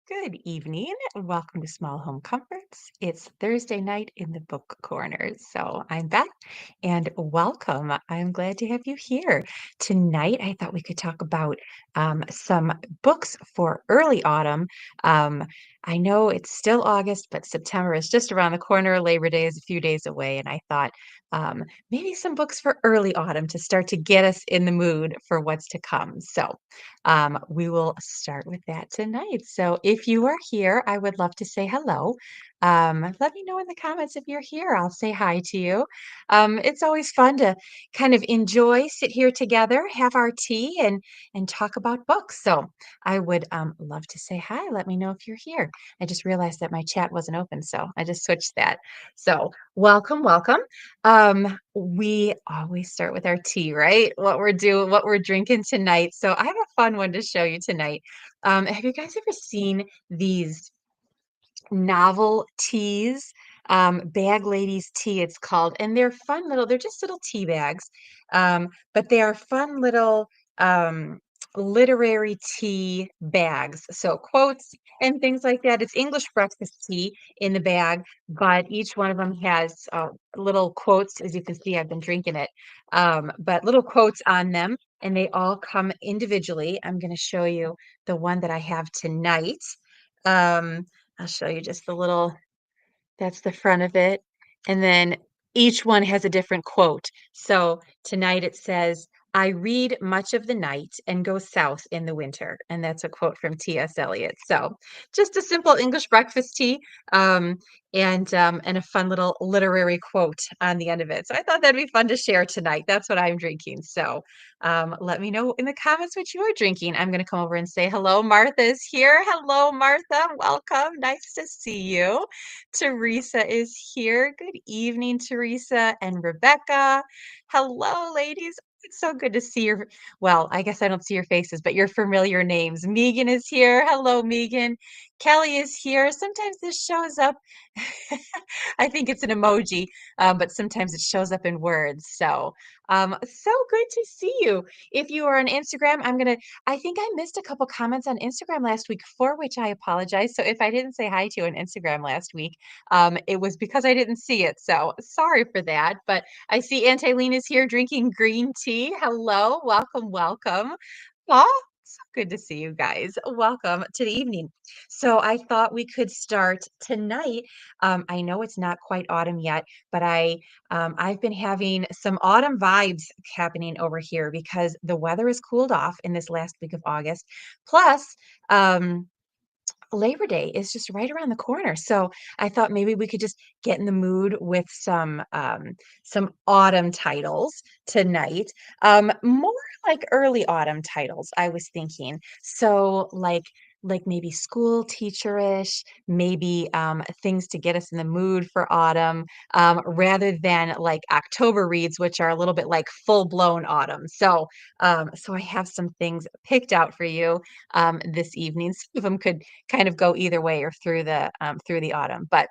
Good evening. Welcome to Small Home Comforts. It's Thursday night in the book corner. So I'm Beth and welcome. I'm glad to have you here. Tonight, I thought we could talk about some books for early autumn. Um, I know it's still August, but September is just around the corner. Labor Day is a few days away. And I thought maybe some books for early autumn to start to get us in the mood for what's to come. So we will start with that tonight. So if you are here, I would love to say hello. Let me know in the comments if you're here. I'll say hi to you. It's always fun to kind of enjoy, sit here together, have our tea, and talk about books. So I would love to say hi. Let me know if you're here. I just realized that my chat wasn't open, so I just switched that. So welcome, welcome. We always start with our tea, right? What we're doing, what we're drinking tonight. So I have a fun one to show you tonight. Have you guys ever seen these novel teas? Bag Ladies tea, it's called, and they're fun little, they're just little tea bags. But they are fun little um literary tea bags. So quotes and things like that. It's English breakfast tea in the bag, but each one of them has little quotes. As you can see, I've been drinking it, but little quotes on them, and they all come individually. I'm going to show you the one that I have tonight. Um, I'll show you just the little, that's the front of it. And then each one has a different quote. So tonight it says, I read much of the night and go south in the winter. And that's a quote from T.S. Eliot. So just a simple English breakfast tea, um, and a fun little literary quote on the end of it. So I thought that'd be fun to share tonight. That's what I'm drinking. So let me know in the comments what you are drinking. I'm going to come over and say hello. Martha's here. Hello, Martha. Welcome. Nice to see you. Teresa is here. Good evening, Teresa and Rebecca. Hello, ladies. It's so good to see your, well, I guess I don't see your faces, but your familiar names. Megan is here. Hello, Megan. Kelly is here. Sometimes this shows up. I think it's an emoji, but sometimes it shows up in words. So good to see you. If you are on Instagram, I think I missed a couple comments on Instagram last week, for which I apologize. So if I didn't say hi to you on Instagram last week, it was because I didn't see it. So sorry for that. But I see Aunt Eileen is here drinking green tea. Hello, welcome, welcome. Oh, so good to see you guys. Welcome to the evening. So I thought we could start tonight. I know it's not quite autumn yet, but I've been having some autumn vibes happening over here because the weather has cooled off in this last week of August. Plus, um, Labor Day is just right around the corner. So I thought maybe we could just get in the mood with some autumn titles tonight. More like early autumn titles, I was thinking. So like maybe school teacherish, maybe things to get us in the mood for autumn, rather than like October reads, which are a little bit like full-blown autumn. So I have some things picked out for you this evening. Some of them could kind of go either way or through the autumn. But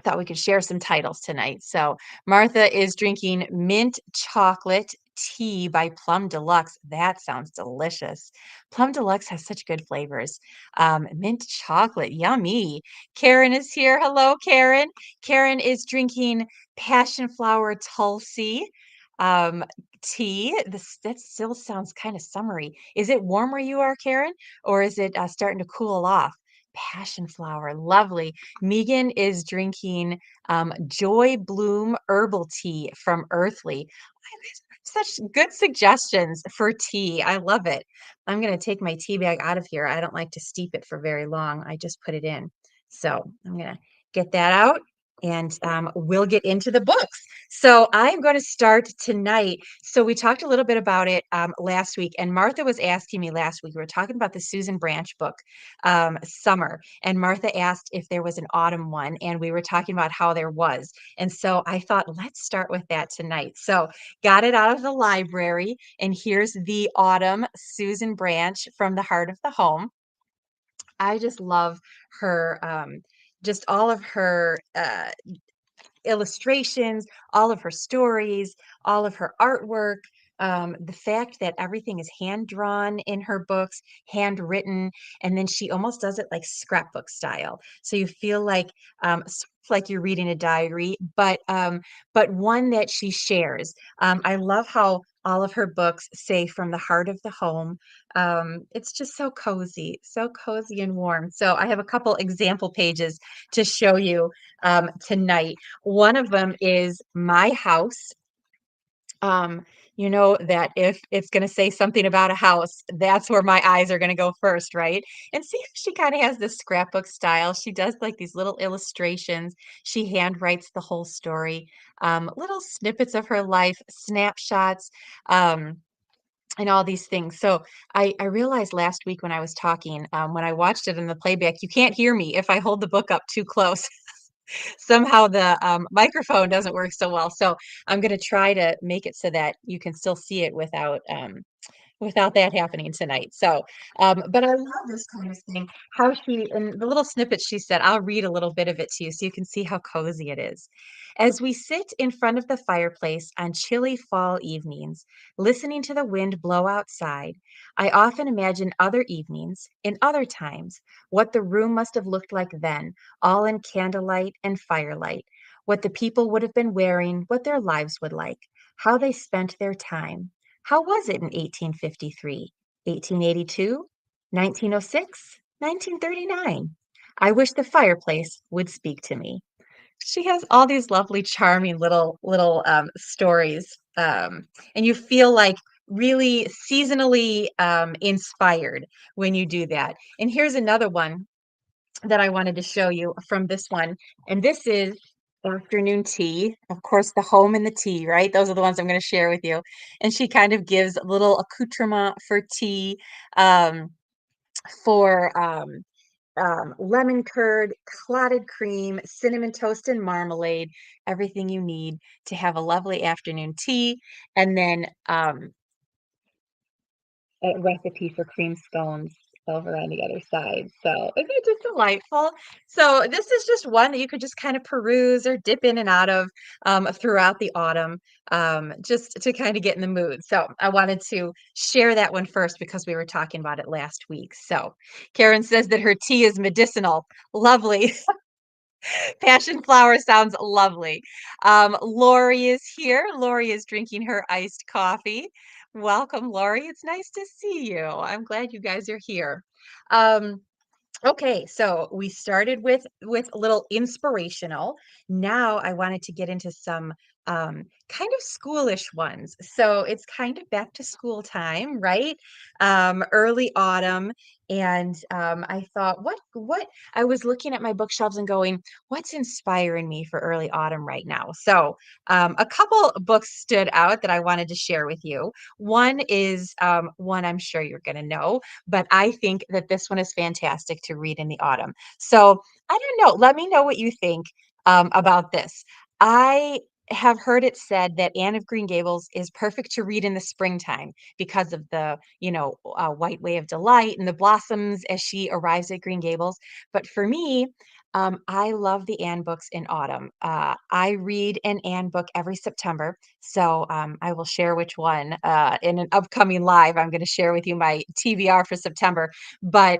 thought we could share some titles tonight. So Martha is drinking mint chocolate tea by Plum Deluxe. That sounds delicious. Plum Deluxe has such good flavors. Mint chocolate, yummy. Karen is here. Hello, Karen. Karen is drinking passion flower Tulsi tea. That still sounds kind of summery. Is it warm where you are, Karen, or is it starting to cool off? Passion flower, lovely. Megan is drinking Joy Bloom herbal tea from Earthly. Such good suggestions for tea. I love it. I'm going to take my tea bag out of here. I don't like to steep it for very long. I just put it in. So I'm going to get that out and we'll get into the books. So I'm going to start tonight. So we talked a little bit about it last week, and Martha was asking me last week. We were talking about the Susan Branch book, Summer, and Martha asked if there was an autumn one, and we were talking about how there was. And so I thought, let's start with that tonight. So got it out of the library, and here's the autumn Susan Branch from the Heart of the Home. I just love her, just all of her illustrations, all of her stories, all of her artwork. The fact that everything is hand drawn in her books, handwritten, and then she almost does it like scrapbook style. So you feel sort of like you're reading a diary, but one that she shares. I love how all of her books say from the heart of the home. It's just so cozy and warm. So I have a couple example pages to show you tonight. One of them is my house. um, you know that if it's going to say something about a house, that's where my eyes are going to go first, right? And see, she kind of has this scrapbook style. She does like these little illustrations. She handwrites the whole story, little snippets of her life, snapshots, um, and all these things. So I realized last week when I was talking, when I watched it in the playback, you can't hear me if I hold the book up too close. Somehow the microphone doesn't work so well. So I'm going to try to make it so that you can still see it without that happening tonight. So, but I love this kind of thing. How she, in the little snippet she said, I'll read a little bit of it to you so you can see how cozy it is. As we sit in front of the fireplace on chilly fall evenings, listening to the wind blow outside, I often imagine other evenings, in other times, what the room must have looked like then, all in candlelight and firelight, what the people would have been wearing, what their lives would like, how they spent their time. How was it in 1853, 1882, 1906, 1939? I wish the fireplace would speak to me. She has all these lovely, charming little stories, and you feel like really seasonally inspired when you do that. And here's another one that I wanted to show you from this one. And this is afternoon tea. Of course, the home and the tea, right? Those are the ones I'm going to share with you. And she kind of gives a little accoutrement for tea, um, for lemon curd, clotted cream, cinnamon toast, and marmalade, everything you need to have a lovely afternoon tea. And then a recipe for cream scones over on the other side. So isn't it just delightful? So this is just one that you could just kind of peruse or dip in and out of throughout the autumn, just to kind of get in the mood. So I wanted to share that one first because we were talking about it last week. So Karen says that her tea is medicinal. Lovely. Passion flower sounds lovely. Lori is here. Lori is drinking her iced coffee. Welcome, Lori. It's nice to see you. I'm glad you guys are here. Um, Okay, so we started with a little inspirational. Now I wanted to get into some kind of schoolish ones. So it's kind of back to school time, right? Early autumn, and I thought, what? I was looking at my bookshelves and going, what's inspiring me for early autumn right now? So a couple books stood out that I wanted to share with you. One is one I'm sure you're going to know, but I think that this one is fantastic to read in the autumn. So I don't know. Let me know what you think about this. I have heard it said that Anne of Green Gables is perfect to read in the springtime because of the, white way of delight and the blossoms as she arrives at Green Gables. But for me, I love the Anne books in autumn. I read an Anne book every September, so I will share which one in an upcoming live. I'm going to share with you my TBR for September. But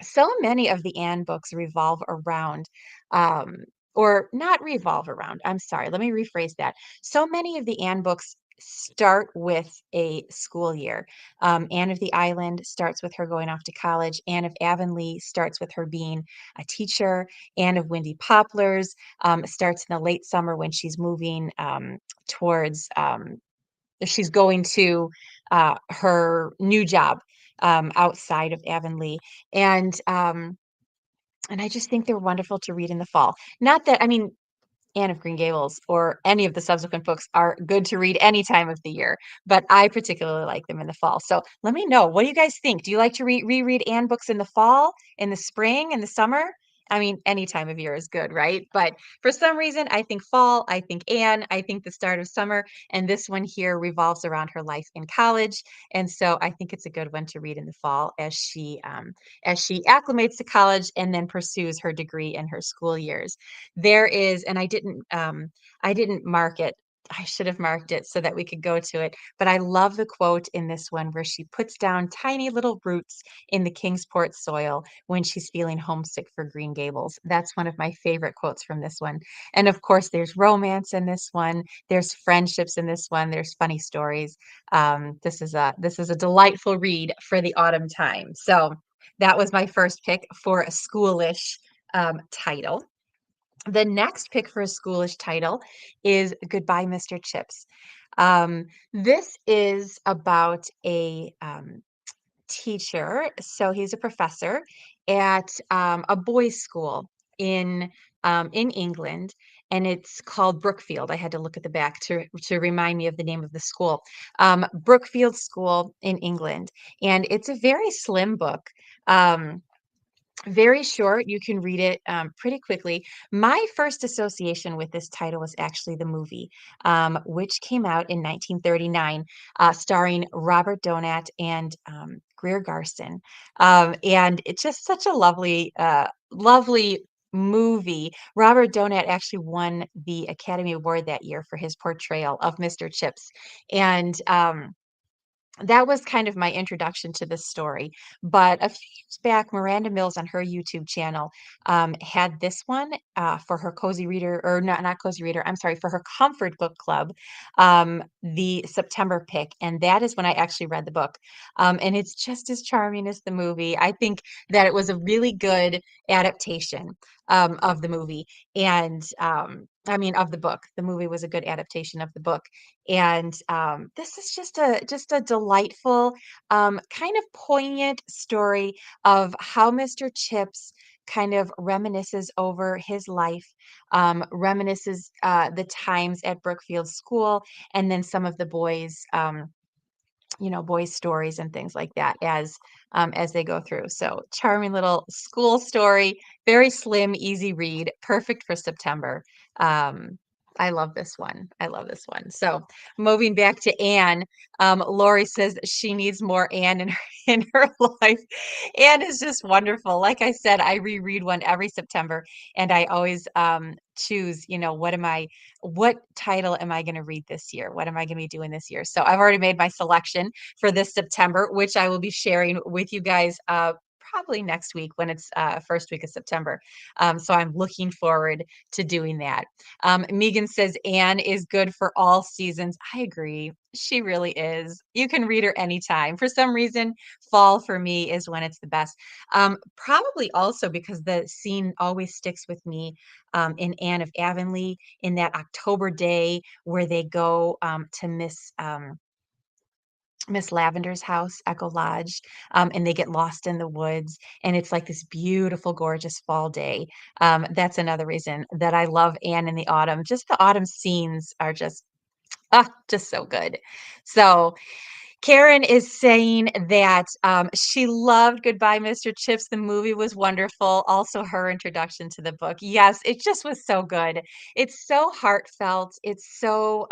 so many of the Anne books revolve around, um, or not revolve around, I'm sorry, let me rephrase that. So many of the Anne books start with a school year. Anne of the Island starts with her going off to college. Anne of Avonlea starts with her being a teacher. Anne of Windy Poplars starts in the late summer when she's moving towards, she's going to her new job outside of Avonlea. And and I just think they're wonderful to read in the fall. Not that, I mean, Anne of Green Gables or any of the subsequent books are good to read any time of the year, but I particularly like them in the fall. So let me know. What do you guys think? Do you like to reread Anne books in the fall, in the spring, in the summer? I mean, any time of year is good, right? But for some reason, I think fall, I think Anne, I think the start of summer, and this one here revolves around her life in college. And so I think it's a good one to read in the fall as she acclimates to college and then pursues her degree in her school years. There is, and I didn't mark it I should have marked it so that we could go to it, but I love the quote in this one where she puts down tiny little roots in the Kingsport soil when she's feeling homesick for Green Gables. That's one of my favorite quotes from this one. And of course, there's romance in this one. There's friendships in this one. There's funny stories. This is a delightful read for the autumn time. So that was my first pick for a schoolish title. The next pick for a schoolish title is Goodbye, Mr. Chips. This is about a teacher. So he's a professor at a boys' school in England, and it's called Brookfield. I had to look at the back to remind me of the name of the school. Brookfield School in England, and it's a very slim book. Very short. You can read it pretty quickly. My first association with this title was actually the movie, which came out in 1939, starring Robert Donat and Greer Garson. And it's just such a lovely movie. Robert Donat actually won the Academy Award that year for his portrayal of Mr. Chips. And that was kind of my introduction to this story. But a few years back, Miranda Mills on her YouTube channel had this one for her cozy reader, or not cozy reader, I'm sorry, for her comfort book club, the September pick. And that is when I actually read the book. And it's just as charming as the movie. I think that it was a really good adaptation of the movie. And I mean, of the book. The movie was a good adaptation of the book. And this is just a delightful, kind of poignant story of how Mr. Chips kind of reminisces over his life, reminisces the times at Brookfield School, and then some of the boys. Boys' stories and things like that as they go through. So charming little school story, very slim, easy read, perfect for September. Um, I love this one. I love this one. So moving back to Anne, Lori says she needs more Anne in her in her life. Anne is just wonderful. Like I said, I reread one every September, and I always choose, what title am I going to read this year? What am I going to be doing this year? So I've already made my selection for this September, which I will be sharing with you guys probably next week when it's first week of September. So I'm looking forward to doing that. Megan says Anne is good for all seasons. I agree. She really is. You can read her anytime. For some reason, fall for me is when it's the best. Probably also because the scene always sticks with me in Anne of Avonlea in that October day where they go to Miss Lavender's house, Echo Lodge, and they get lost in the woods, and it's like this beautiful, gorgeous fall day. That's another reason that I love Anne in the autumn. Just the autumn scenes are just so good. So Karen is saying that she loved Goodbye, Mr. Chips. The movie was wonderful. Also, her introduction to the book. Yes, it just was so good. It's so heartfelt. It's so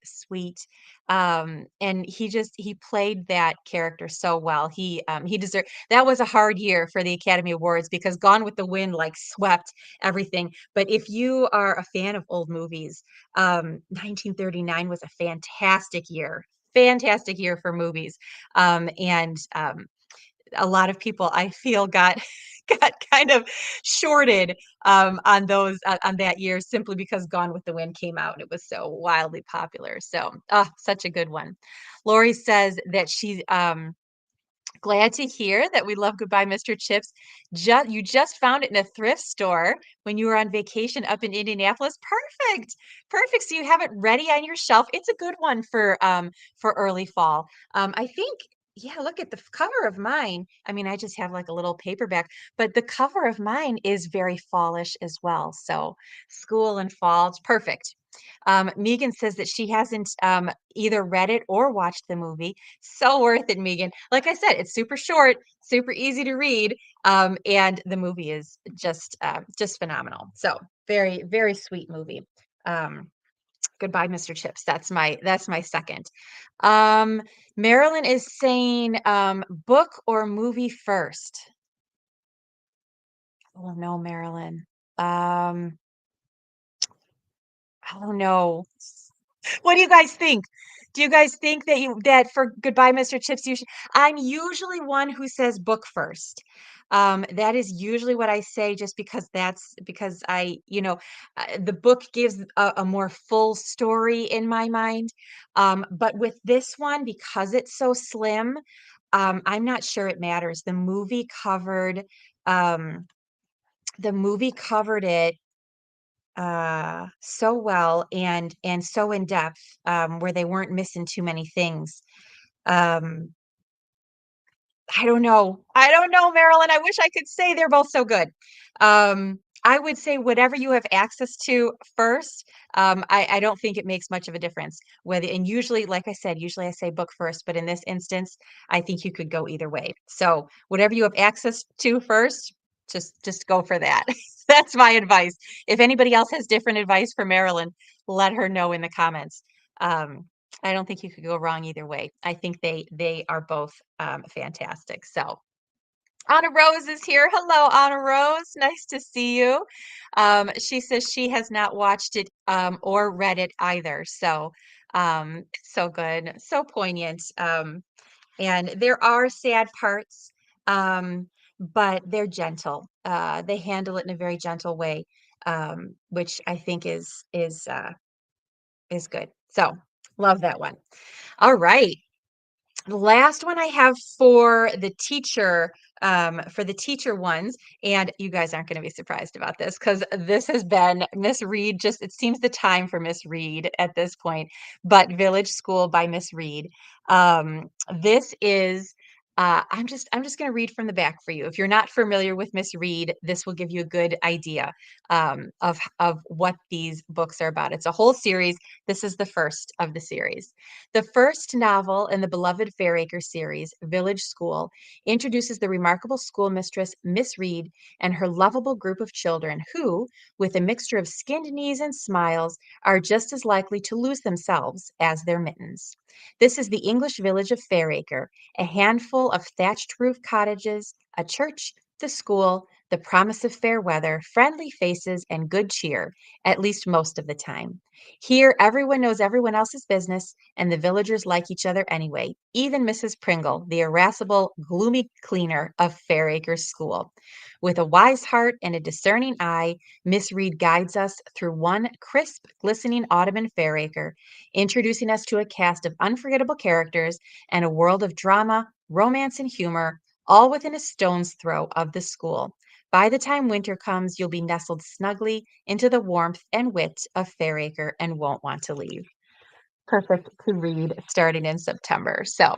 sweet. And he played that character so well. He deserved. That was a hard year for the Academy Awards because Gone with the Wind like swept everything. But if you are a fan of old movies, 1939 was a fantastic year for movies. And a lot of people I feel got got kind of shorted on those on that year simply because Gone with the Wind came out and it was so wildly popular. So, such a good one. Lori says that she's glad to hear that we love Goodbye, Mr. Chips. You just found it in a thrift store when you were on vacation up in Indianapolis. Perfect. Perfect. So you have it ready on your shelf. It's a good one for early fall. I think yeah, look at the cover of mine. I mean, I just have like a little paperback, but the cover of mine is very fallish as well. So school and fall, it's perfect. Megan says that she hasn't either read it or watched the movie. So worth it, Megan. Like I said, it's super short, super easy to read, and the movie is just phenomenal. So very very sweet movie. Um, Goodbye, Mr. Chips. That's my second. Um, Marilyn is saying book or movie first. Oh no, Marilyn. Um, oh no. What do you guys think? Do you guys think that you that for Goodbye, Mr. Chips, you should I'm usually one who says book first. That is usually what I say just because that's because the book gives a more full story in my mind. But with this one, because it's so slim, I'm not sure it matters. Um, the movie covered it so well and so in depth, where they weren't missing too many things. Um, I don't know, Marilyn. I wish I could say they're both so good. I would say whatever you have access to first. I don't think it makes much of a difference whether, and usually, like I said, usually I say book first, but in this instance, I think you could go either way. So whatever you have access to first, just go for that. That's my advice. If anybody else has different advice for Marilyn, let her know in the comments. Um, I don't think you could go wrong either way. I think they are both fantastic. So Anna Rose is here. Hello, Anna Rose. Nice to see you. She says she has not watched it or read it either. So so good, so poignant. And there are sad parts, but they're gentle. They handle it in a very gentle way, which I think is good. So love that one. All right. The last one I have for the teacher ones, and you guys aren't going to be surprised about this because this has been Miss Reed. Just it seems the time for Miss Reed at this point, but Village School by Miss Reed. This is. I'm just going to read from the back for you. If you're not familiar with Miss Reed, this will give you a good idea of what these books are about. It's a whole series. This is the first of the series. The first novel in the beloved Fairacre series, Village School, introduces the remarkable schoolmistress Miss Reed and her lovable group of children who, with a mixture of skinned knees and smiles, are just as likely to lose themselves as their mittens. This is the English village of Fairacre, a handful of thatched roof cottages, a church, the school, the promise of fair weather, friendly faces, and good cheer, at least most of the time. Here, everyone knows everyone else's business, and the villagers like each other anyway, even Mrs. Pringle, the irascible, gloomy cleaner of Fairacre School. With a wise heart and a discerning eye, Miss Reed guides us through one crisp, glistening autumn in Fairacre, introducing us to a cast of unforgettable characters and a world of drama, romance, and humor, all within a stone's throw of the school. By the time winter comes, you'll be nestled snugly into the warmth and wit of Fairacre and won't want to leave. Perfect to read starting in September. So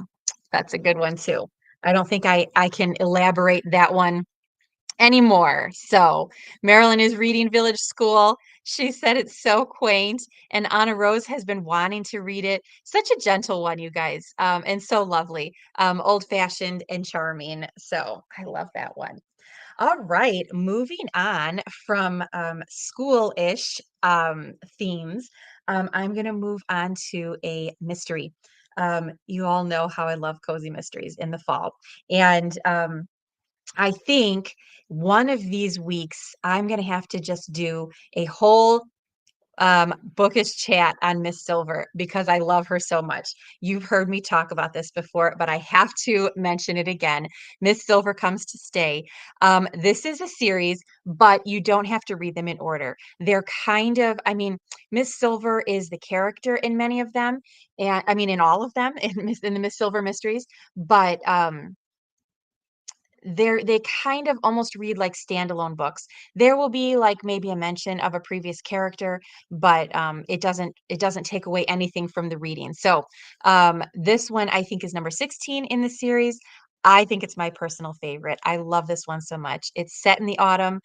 that's a good one too. I don't think I can elaborate that one anymore. So Marilyn is reading Village School. She said it's so quaint, and Anna Rose has been wanting to read it. Such a gentle one, you guys, and so lovely, old-fashioned and charming. So I love that one. All right, moving on from school-ish themes, I'm going to move on to a mystery. You all know how I love cozy mysteries in the fall. And I think one of these weeks, I'm going to have to just do a whole bookish chat on Miss Silver because I love her so much. You've heard me talk about this before, but I have to mention it again. Miss Silver Comes to Stay. This is a series, but you don't have to read them in order. They're kind of, I mean, Miss Silver is the character in many of them, and I mean in all of them in the Miss Silver mysteries, but they kind of almost read like standalone books. There will be like maybe a mention of a previous character, but it doesn't take away anything from the reading. So this one I think is number 16 in the series. I think it's my personal favorite. I love this one so much. It's set in the autumn.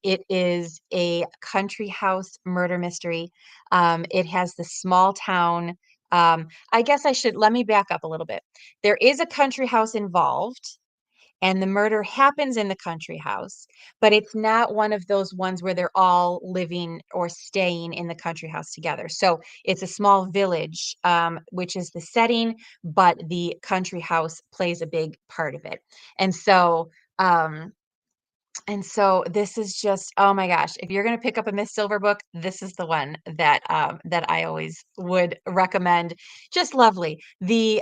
It is a country house murder mystery. It has the small town. I guess I should let me back up a little bit. There is a country house involved and the murder happens in the country house, but it's not one of those ones where they're all living or staying in the country house together. So it's a small village, which is the setting, but the country house plays a big part of it. And so, um, And so this is just, oh my gosh, if you're going to pick up a Miss Silver book, this is the one that I always would recommend. Just lovely. The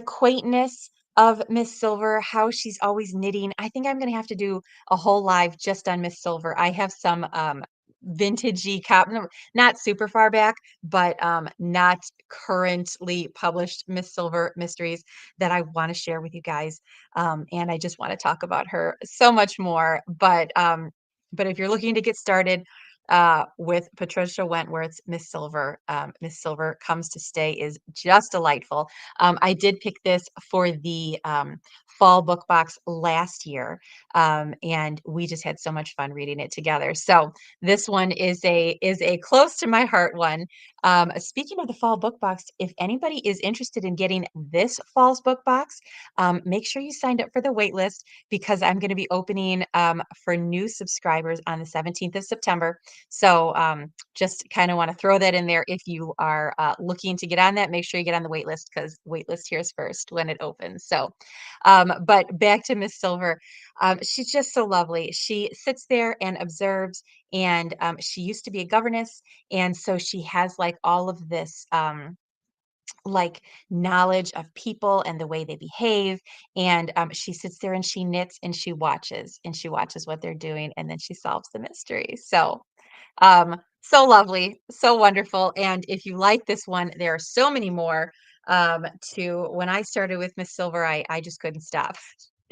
quaintness of Miss Silver, how she's always knitting. I think I'm going to have to do a whole live just on Miss Silver. I have some vintagey not super far back, but not currently published Miss Silver mysteries that I want to share with you guys. And I just want to talk about her so much more. But if you're looking to get started with Patricia Wentworth's Miss Silver Comes to Stay is just delightful. I did pick this for the fall book box last year, and we just had so much fun reading it together. So this one is a close to my heart one. Speaking of the fall book box, if anybody is interested in getting this fall's book box, make sure you signed up for the wait list because I'm going to be opening for new subscribers on the 17th of September. So just kind of want to throw that in there. If you are looking to get on that, make sure you get on the wait list because wait list here's first when it opens. So, but back to Miss Silver. She's just so lovely. She sits there and observes, and she used to be a governess. And so she has like all of this. Like knowledge of people and the way they behave. And she sits there and she knits and she watches what they're doing, and then she solves the mystery. So, so lovely, so wonderful. And if you like this one, there are so many more. To when I started with Miss Silver, I just couldn't stop.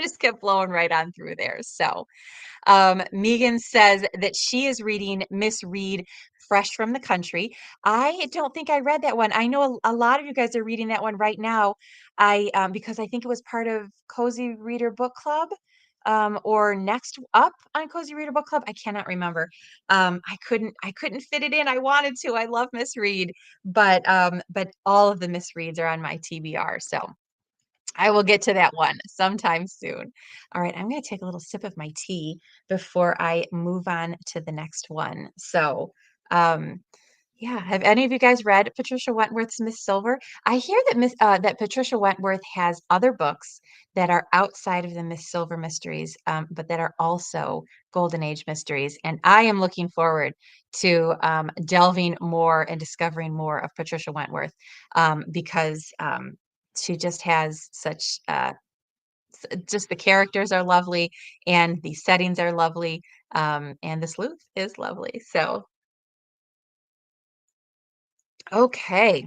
Just kept blowing right on through there. So, Megan says that she is reading Miss Reed Fresh from the Country. I don't think I read that one. I know a lot of you guys are reading that one right now. Because I think it was part of Cozy Reader Book Club. Or next up on Cozy Reader Book Club. I cannot remember. I couldn't fit it in. I wanted to. I love Miss Reed, but all of the Miss Reads are on my TBR. So I will get to that one sometime soon. All right, I'm going to take a little sip of my tea before I move on to the next one. So, um, yeah, have any of you guys read Patricia Wentworth's Miss Silver? I hear that Patricia Wentworth has other books that are outside of the Miss Silver mysteries, but that are also Golden Age mysteries. And I am looking forward to delving more and discovering more of Patricia Wentworth because she just has such just the characters are lovely and the settings are lovely, and the sleuth is lovely. So, okay.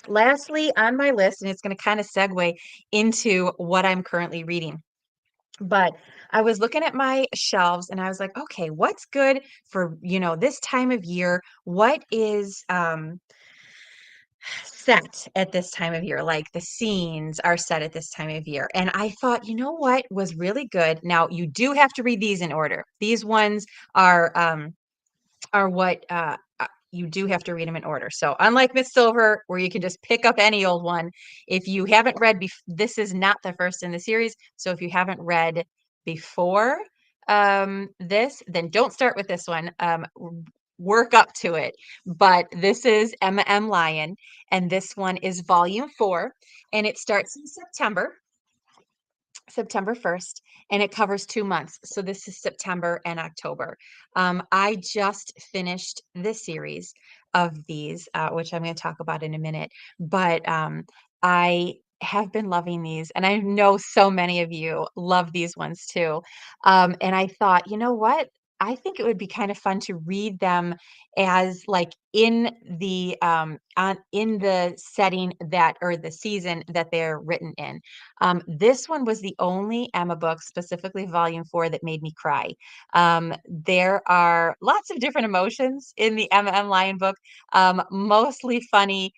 Lastly on my list, and it's going to kind of segue into what I'm currently reading. But I was looking at my shelves and I was like, okay, what's good for, this time of year? What is set at this time of year? Like the scenes are set at this time of year. And I thought, you know what was really good? Now you do have to read these in order. These ones are what you do have to read them in order. So unlike Miss Silver, where you can just pick up any old one, if you haven't read, this is not the first in the series. So if you haven't read before this, then don't start with this one. Work up to it. But this is Emma M. Lyon, and this one is volume 4, and it starts in September 1st, and it covers 2 months. So this is September and October. I just finished this series of these, which I'm going to talk about in a minute, but I have been loving these, and I know so many of you love these ones too. And I thought, you know what? I think it would be kind of fun to read them as like in the setting that or the season that they're written in. This one was the only Emma book, specifically volume 4, that made me cry. There are lots of different emotions in the Emma M. Lyon book, mostly funny.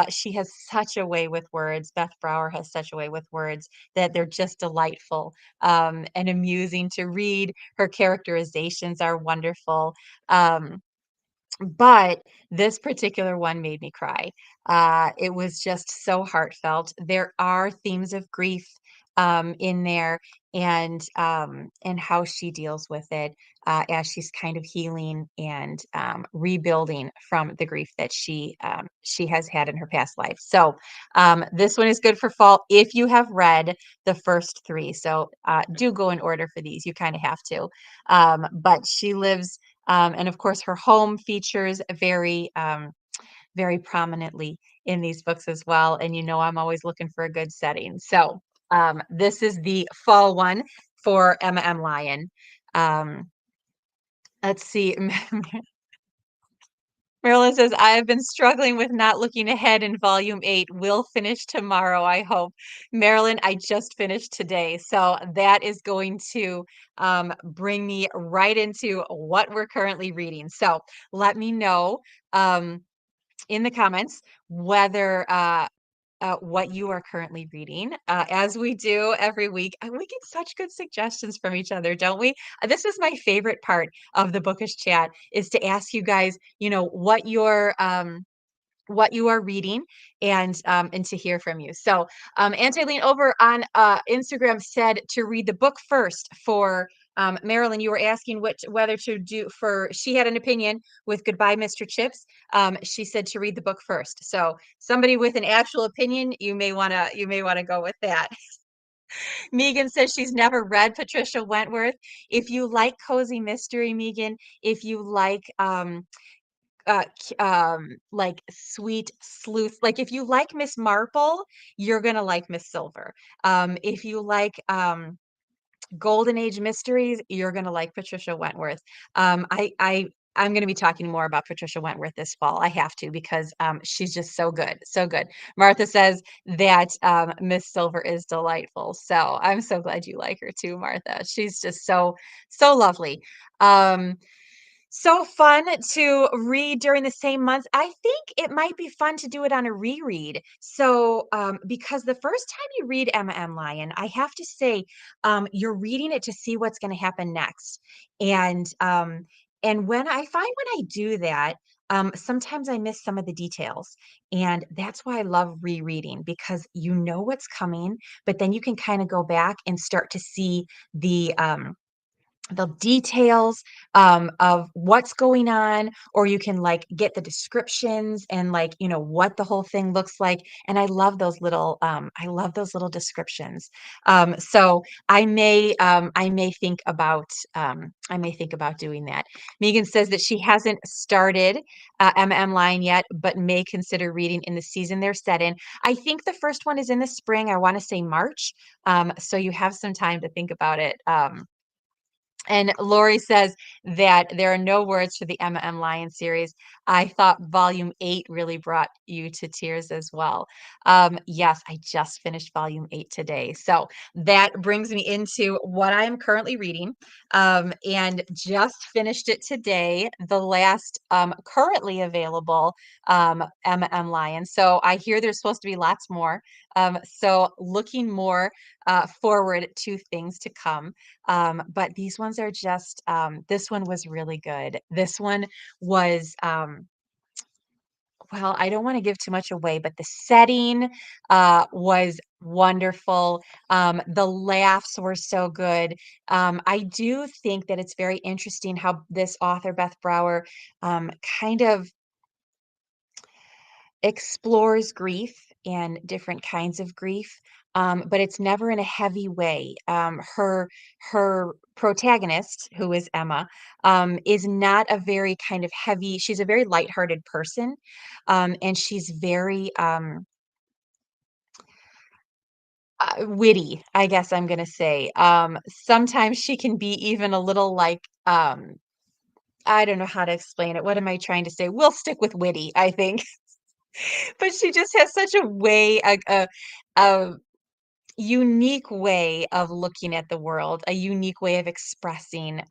She has such a way with words. Beth Brower has such a way with words that they're just delightful and amusing to read. Her characterizations are wonderful. But this particular one made me cry. It was just so heartfelt. There are themes of grief in there, and how she deals with it as she's kind of healing and rebuilding from the grief that she has had in her past life. So this one is good for fall if you have read the first three. So do go in order for these. You kind of have to. But she lives, and of course, her home features very prominently in these books as well. And I'm always looking for a good setting. So this is the fall one for Emma M. Lyon. Um, let's see. Marilyn says, I have been struggling with not looking ahead in volume 8. Will finish tomorrow, I hope. Marilyn, I just finished today. So that is going to bring me right into what we're currently reading. So let me know in the comments whether what you are currently reading. As we do every week, we get such good suggestions from each other, don't we? This is my favorite part of the Bookish chat, is to ask you guys, what you are reading, and to hear from you. So Antiline over on Instagram said to read the book first for Marilyn. You were asking whether to do for, she had an opinion with Goodbye Mr. Chips. She said to read the book first. So somebody with an actual opinion, you may want to go with that. Megan says she's never read Patricia Wentworth. If you like cozy mystery, Megan, if you like sweet sleuth, like if you like Miss Marple, you're gonna like Miss Silver. If you like golden age mysteries, you're gonna like Patricia Wentworth. I'm going to be talking more about Patricia Wentworth this fall. I have to, because she's just so good, so good. Martha says that Miss Silver is delightful, so I'm so glad you like her too, Martha. She's just so lovely. So fun to read during the same month. I think it might be fun to do it on a reread. So, because the first time you read Emma M. Lyon, I have to say, you're reading it to see what's going to happen next. And when I do that, sometimes I miss some of the details. And that's why I love rereading, because you know what's coming, but then you can kind of go back and start to see the details of what's going on, or you can like get the descriptions and like what the whole thing looks like. And I love those little descriptions. So I may think about doing that. Megan says that she hasn't started MM line yet, but may consider reading in the season they're set in. I think the first one is in the spring. I want to say March. So you have some time to think about it. And Lori says that there are no words for the Emma M. Lyon series. I thought volume 8 really brought you to tears as well. Yes, I just finished volume 8 today. So that brings me into what I am currently reading, and just finished it today, the last currently available Emma M. Lyon. So I hear there's supposed to be lots more. So looking more forward to things to come. But these ones are just, this one was really good. This one was, well, I don't want to give too much away, but the setting was wonderful. The laughs were so good. I do think that it's very interesting how this author, Beth Brower, kind of explores grief and different kinds of grief, but it's never in a heavy way. Her protagonist, who is Emma, is not a very kind of heavy. She's a very lighthearted person, and she's very witty, I guess I'm going to say. Sometimes she can be even a little like. I don't know how to explain it. What am I trying to say? We'll stick with witty, I think. But she just has such a way, a unique way of looking at the world, a unique way of expressing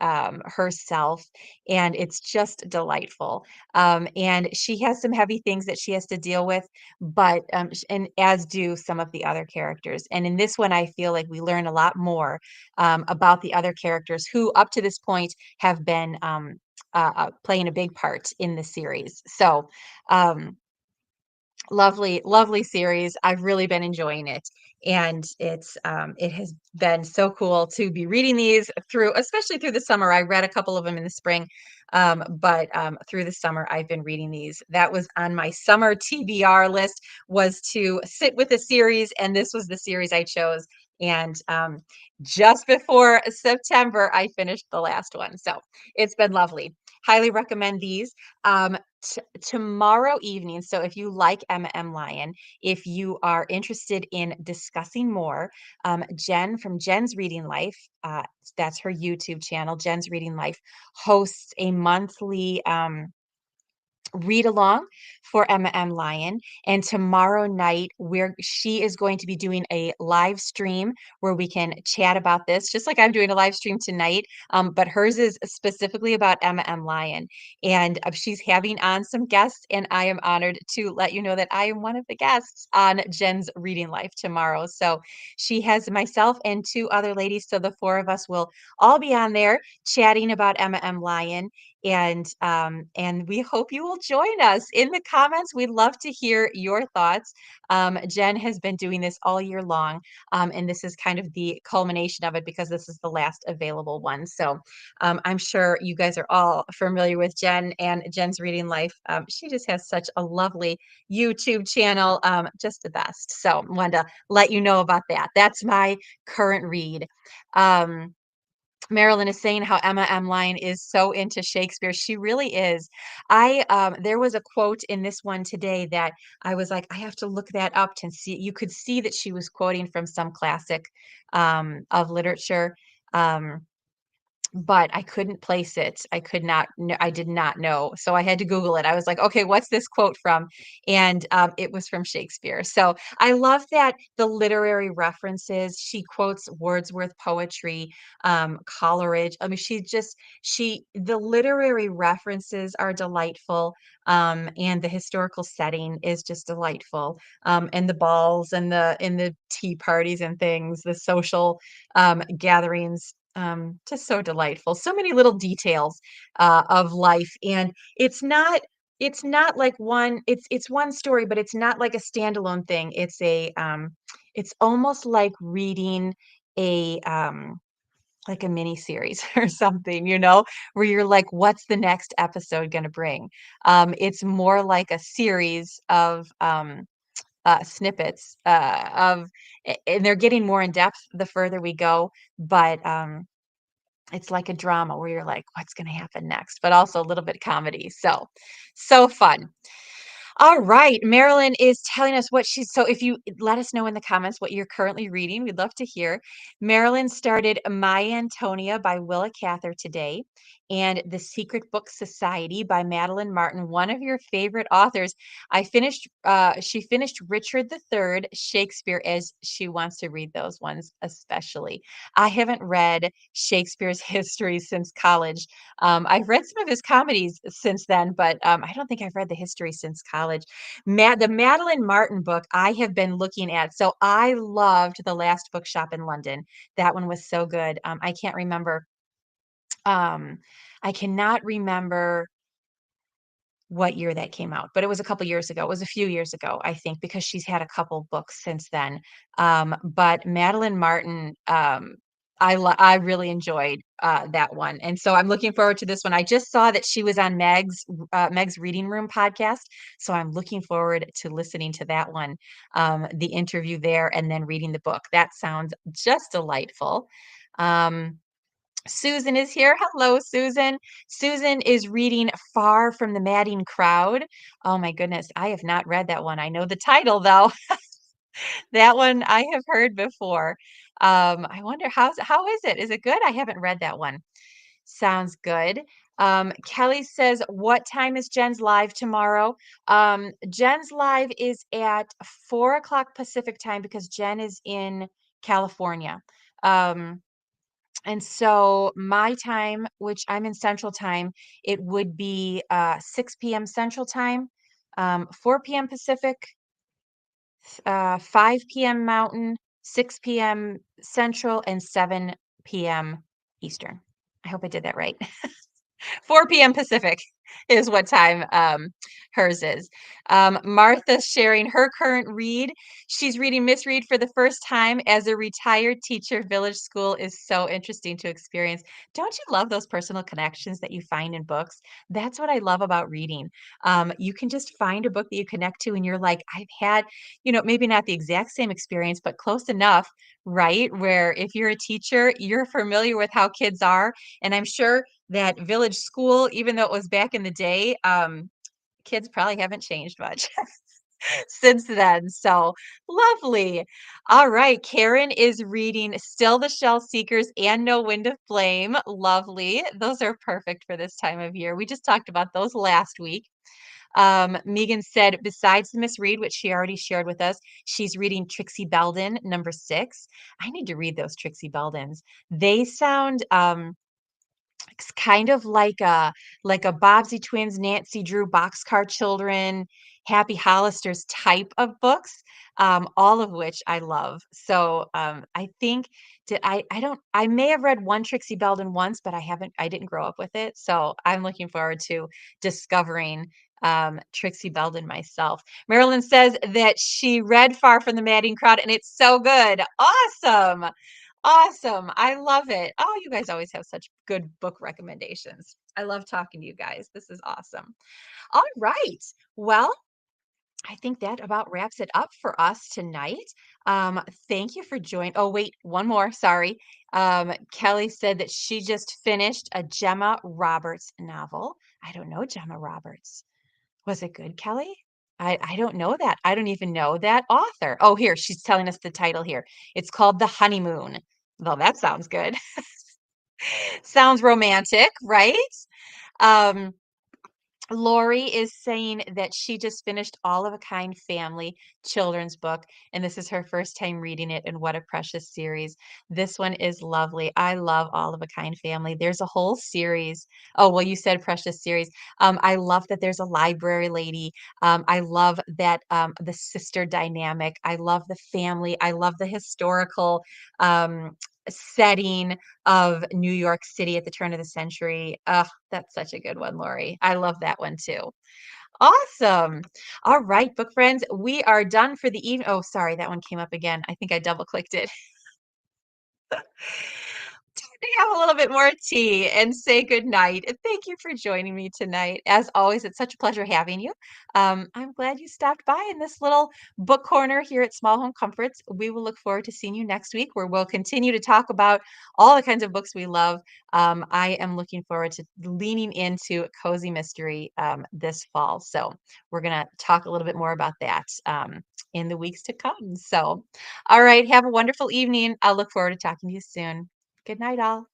herself, and it's just delightful. And she has some heavy things that she has to deal with, but and as do some of the other characters. And in this one, I feel like we learn a lot more about the other characters who, up to this point, have been playing a big part in the series. So. Lovely, lovely series. I've really been enjoying it. And it has been so cool to be reading these through, especially through the summer. I read a couple of them in the spring, but through the summer I've been reading these. That was on my summer TBR list, was to sit with a series, and this was the series I chose. And just before September, I finished the last one. So it's been lovely. Highly recommend these. Tomorrow evening, so if you like Emma M. Lyon, if you are interested in discussing more, Jen from Jen's Reading Life, that's her YouTube channel, Jen's Reading Life, hosts a monthly read along for Emma M. Lyon. And tomorrow night, she is going to be doing a live stream where we can chat about this, just like I'm doing a live stream tonight. But hers is specifically about Emma M. Lyon. And she's having on some guests, and I am honored to let you know that I am one of the guests on Jen's Reading Life tomorrow. So she has myself and two other ladies. So the four of us will all be on there chatting about Emma M. Lyon, and we hope you will join us in the comments. We'd love to hear your thoughts. Jen has been doing this all year long, and this is kind of the culmination of it because this is the last available one. So I'm sure you guys are all familiar with Jen and Jen's Reading Life. She just has such a lovely YouTube channel, just the best. So wanted to let you know about that. That's my current read. Um, Marilyn is saying how Emma M. Lyon is so into Shakespeare. She really is. There was a quote in this one today that I was like, I have to look that up to see. You could see that she was quoting from some classic of literature. Um, but I couldn't place it. I could not, I did not know. So I had to Google it. I was like, okay, what's this quote from? And it was from Shakespeare. So I love that the literary references, she quotes Wordsworth poetry, Coleridge. I mean, the literary references are delightful. And the historical setting is just delightful. And the balls and the tea parties and things, the social gatherings, just so delightful. So many little details of life, and it's not like it's one story, but it's not like a standalone thing. It's almost like reading a like a mini series or something, where you're like, what's the next episode going to bring? It's more like a series of snippets and they're getting more in depth the further we go, but it's like a drama where you're like, what's going to happen next? But also a little bit comedy. So fun. All right. Marilyn is telling us so if you let us know in the comments what you're currently reading, we'd love to hear. Marilyn started My Antonia by Willa Cather today, and The Secret Book Society by Madeline Martin, one of your favorite authors. She finished Richard III, Shakespeare, as she wants to read those ones especially. I haven't read Shakespeare's history since college. I've read some of his comedies since then, but I don't think I've read the history since college. The Madeline Martin book I have been looking at. So I loved The Last Bookshop in London. That one was so good. I can't remember. Um, I cannot remember what year that came out, but it was a couple years ago. It was a few years ago, I think, because she's had a couple books since then. But Madeline Martin, I really enjoyed that one, and so I'm looking forward to this one. I just saw that she was on Meg's Reading Room podcast, so I'm looking forward to listening to that one, the interview there, and then reading the book. That sounds just delightful. Um, Susan is here. Hello, Susan. Susan is reading Far from the Madding Crowd. Oh my goodness, I have not read that one. I know the title though. That one I have heard before. I wonder how is it? Is it good? I haven't read that one. Sounds good. Kelly says, what time is Jen's live tomorrow? Jen's live is at 4 o'clock Pacific time because Jen is in California. Um, and so my time, which I'm in Central Time, it would be 6 p.m. Central Time, 4 p.m. Pacific, 5 p.m. Mountain, 6 p.m. Central, and 7 p.m. Eastern. I hope I did that right. 4 p.m. Pacific. is what time hers is. Martha's sharing her current read. She's reading Miss Read for the first time as a retired teacher. Village School is so interesting to experience. Don't you love those personal connections that you find in books? That's what I love about reading. You can just find a book that you connect to, and you're like, I've had, maybe not the exact same experience, but close enough, right? Where if you're a teacher, you're familiar with how kids are. And I'm sure that Village School, even though it was back in the day, kids probably haven't changed much since then. So lovely. All right. Karen is reading Still the Shell Seekers and No Wind of Flame. Lovely. Those are perfect for this time of year. We just talked about those last week. Megan said, besides the Miss Read, which she already shared with us, she's reading Trixie Belden, number 6. I need to read those Trixie Beldens. They sound it's kind of like a Bobbsey Twins, Nancy Drew, Boxcar Children, Happy Hollisters type of books, all of which I love. So I think I may have read one Trixie Belden once, but I didn't grow up with it. So I'm looking forward to discovering Trixie Belden myself. Marilyn says that she read Far from the Madding Crowd and it's so good. Awesome. Awesome. I love it. Oh, you guys always have such good book recommendations. I love talking to you guys. This is awesome. All right. Well, I think that about wraps it up for us tonight. Thank you for joining. Oh, wait, one more. Sorry. Kelly said that she just finished a Gemma Roberts novel. I don't know Gemma Roberts. Was it good, Kelly? I don't know that. I don't even know that author. Oh, here, she's telling us the title here. It's called The Honeymoon. Well, that sounds good. Sounds romantic, right? Um, Lori is saying that she just finished All of a Kind Family children's book, and this is her first time reading it, and what a precious series. This one is lovely. I love All of a Kind Family. There's a whole series. Oh, well, you said precious series. I love that there's a library lady. I love that the sister dynamic. I love the family. I love the historical setting of New York City at the turn of the century. That's such a good one, Lori. I love that one too. Awesome. All right, book friends, we are done for the evening. Oh, sorry, that one came up again. I think I double clicked it. Time to have a little bit more tea and say good night. And thank you for joining me tonight. As always, it's such a pleasure having you. I'm glad you stopped by in this little book corner here at Small Home Comforts. We will look forward to seeing you next week, where we'll continue to talk about all the kinds of books we love. I am looking forward to leaning into cozy mystery this fall. So we're going to talk a little bit more about that in the weeks to come. So, all right, have a wonderful evening. I'll look forward to talking to you soon. Good night, all.